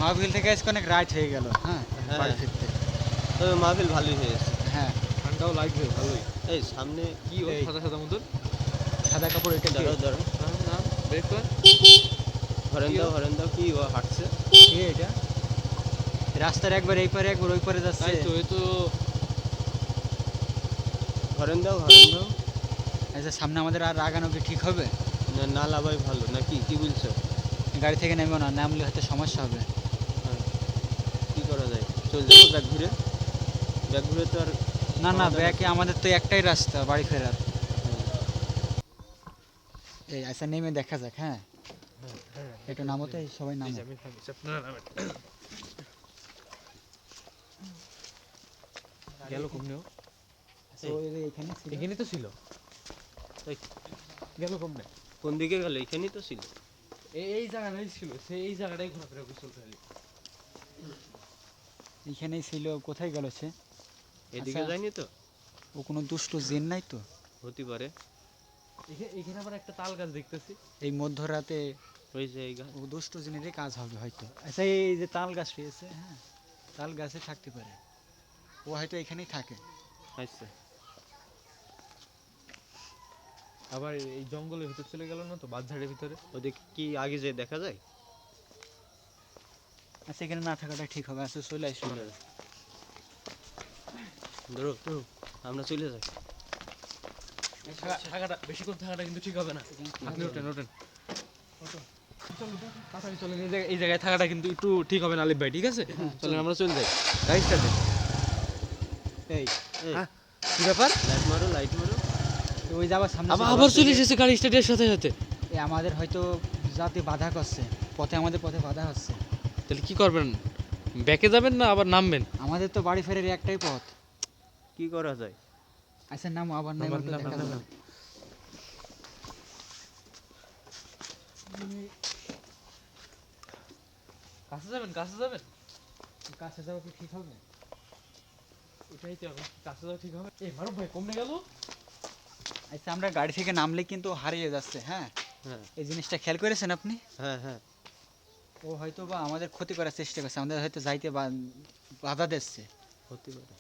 মাহফিল থেকে আজকে অনেক রাইট হয়ে গেল। হ্যাঁ, হ্যাঁ বাড়ি ফিরতে। তবে মাহফিল ভালোই হয়েছে। হ্যাঁ, ঠান্ডাও লাগবে ভালোই। এই সামনে কি ও এই। সাদা সাদা মতন? সাদা কাপড় এটা দাঁড়াও দাঁড়াও, নাম নাম বের কর। হরেন দাও কি ও হাঁটছে? কে এটা? রাস্তার একবার এই পারে একবার ওই পারে যাচ্ছে। তাই তো এ তো হরেন দাও। আচ্ছা, সামনে আমাদের আর আগানো কি ঠিক হবে? না না লাভাই ভালো নাকি, কি বলছো? গাড়ি থেকে নেমো না, নামলে হয়তো সমস্যা হবে। হ্যাঁ, কি করা যায়? চল যাবো ব্যাগ ঘুরে তো আর না না, সমাধান ব্যাকে আছে। আমাদের তো একটাই রাস্তা বাড়ি ফেরার। হ্যাঁ, এই আচ্ছা, নেমে দেখা যাক। হ্যাঁ, একটু নামো তো, এই সবাই নামো। আমি থামছি, আপনারা নামেন। গেল কমনে ও? আচ্ছা, ওই যে এখানে ছিল। এখানেই তো ছিল। এই, গেল কমনে? কোন দিকে গেল? এখানেই তো ছিল। এই জায়গাটাই ছিল, সে এই জায়গাটাই ঘোরাফেরা করছিল খালি। এখানেই ছিল, কোথায় গেল সে? এদিকে আচ্ছা। যায়নি তো? ও কোনো দুষ্ট জিন নাই তো? হতে পারে। এখানে আবার একটা তাল গাছ দেখতেছি। এই মধ্যরাতে ওই জায়গা। ও দুষ্ট জিনেরই কাজ হবে হয়তো। আচ্ছা, এই যে তাল গাছ রয়েছে, হ্যাঁ, তাল গাছে থাকতে পারে। ও হয়তো এখানেই থাকে। আচ্ছা, আবার এই জঙ্গলের ভিতর চলে গেল না তো, বাঁশঝাড়ের ভিতরে। ওদিকে কি আগে যে দেখা যায়? আচ্ছা, এখানে না থাকাটা ঠিক হবে। আচ্ছা, চলে আসো। ধরো আমরা চলে যাই। থাকাটা বেশিক্ষণ থাকাটা কিন্তু ঠিক হবে না। আপনি ওঠেন ওঠেন। তাড়াতাড়ি চলেন, এই জায়গায় থাকাটা কিন্তু একটু ঠিক হবে না আলিফ ভাই, ঠিক আছে? চলেন আমরা চলে যাই। গাড়ি স্টার্ট দেন। এই এই, হ্যাঁ, কি ব্যাপার? লাইট মারো। ওই যাবার সামনে আবার চলে এসেছে গাড়ি স্টার্টের সাথে সাথে। এই আমাদের হয়তো যাতে বাধা করছে, আমাদের পথে বাধা হচ্ছে। তাহলে কি করবেন? ব্যাকে যাবেন না আবার নামবেন? আমাদের তো বাড়ি ফেরার একটাই পথ। কি করা যায়? আচ্ছা, নামো, আবার নামো, নামান, তো নামান, দেখা নামান। যাবে। কাছে যাবেন কাছে যাবেন? কাছে যাওয়া কি ঠিক হবে? এটাই তো এখন, কাছে যাওয়া ঠিক হবে। এই মারুফ ভাই কমনে গেল? আচ্ছা, আমরা গাড়ি থেকে নামলে কিন্তু ও হারিয়ে যাচ্ছে। হ্যাঁ, হ্যাঁ এই জিনিসটা খেয়াল করেছেন আপনি? হ্যাঁ, ও হয়তো বা আমাদের ক্ষতি করার চেষ্টা করছে, আমাদের হয়তো যাইতে বাধা দিচ্ছে। হতে পারে।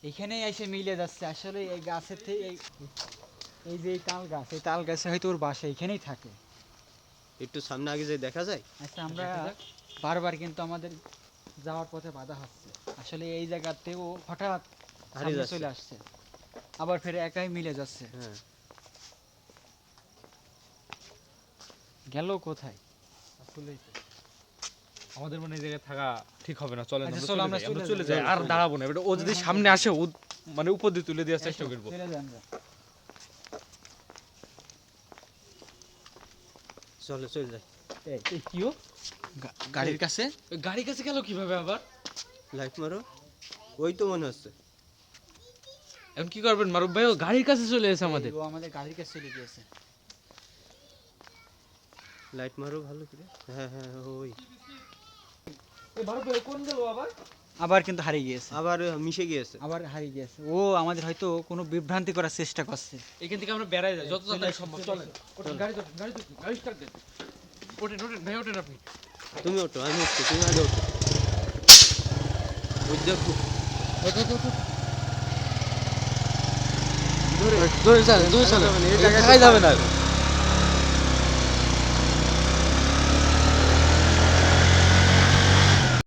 এখানেই এসে মিলে যাচ্ছে। আসলে এই গাছের থেকে এই যে এই তাল গাছ, এই তাল গাছে হয়তো ওর বাসা এখানেই থাকে। একটু সামনে আগে যে দেখা যায়। আচ্ছা, আমরা বারবার কিন্তু আমাদের যাওয়ার পথে বাধা হচ্ছে। আসলে এই জায়গাতে ও হঠাৎ হারিয়ে সামনে যাচ্ছে। চলে আসছে, আবার ফিরে একাই মিলে যাচ্ছে। হ্যাঁ, গেল কোথায়? আসলেই তো। আমাদের মানে এই জায়গায় থাকা ঠিক হবে না, চলেন আচ্ছা, আমরা চলো, চলে আমরা যাই, আমরা চলে চলে যাই। যাই, আর দাঁড়াবো না। এবার ও যদি সামনে আসে, ও মানে উপর দিয়ে তুলে দেওয়ার চেষ্টা করবো। চলে যাই আমরা। চলে যাই। এই কিও? গাড়ির কাছে ওই গাড়ির কাছে গেল কিভাবে আবার? লাইট মারো। ওই তো মনে হচ্ছে। এখন কি করবেন মারুফ ভাই? ও গাড়ির কাছে চলে এসেছে আমাদের। ও আমাদের গাড়ির কাছে চলে গিয়েছে। লাইট মারো ভালো করে। হ্যাঁ, ওই এই মারুফ ভাই কোন গেল আবার? আবার কিন্তু হারিয়ে গিয়েছে। আবার মিশে গিয়েছে। আবার হারিয়ে গিয়েছে। ও আমাদের হয়তো কোনো বিভ্রান্তি করার চেষ্টা করছে। এখান থেকে আমরা বেড়াই যাই যত তাড়াতাড়ি সম্ভব। চলেন ওঠেন, গাড়ি ধরেন, গাড়ি স্টার্ট দেন। ওঠেন ভাই, ওঠেন আপনি। তুমি ওঠো, আমি উঠছি, তুমি আগে ওঠো। ওই দেখো, ধরে চলেন, এই জায়গায় যাবে না।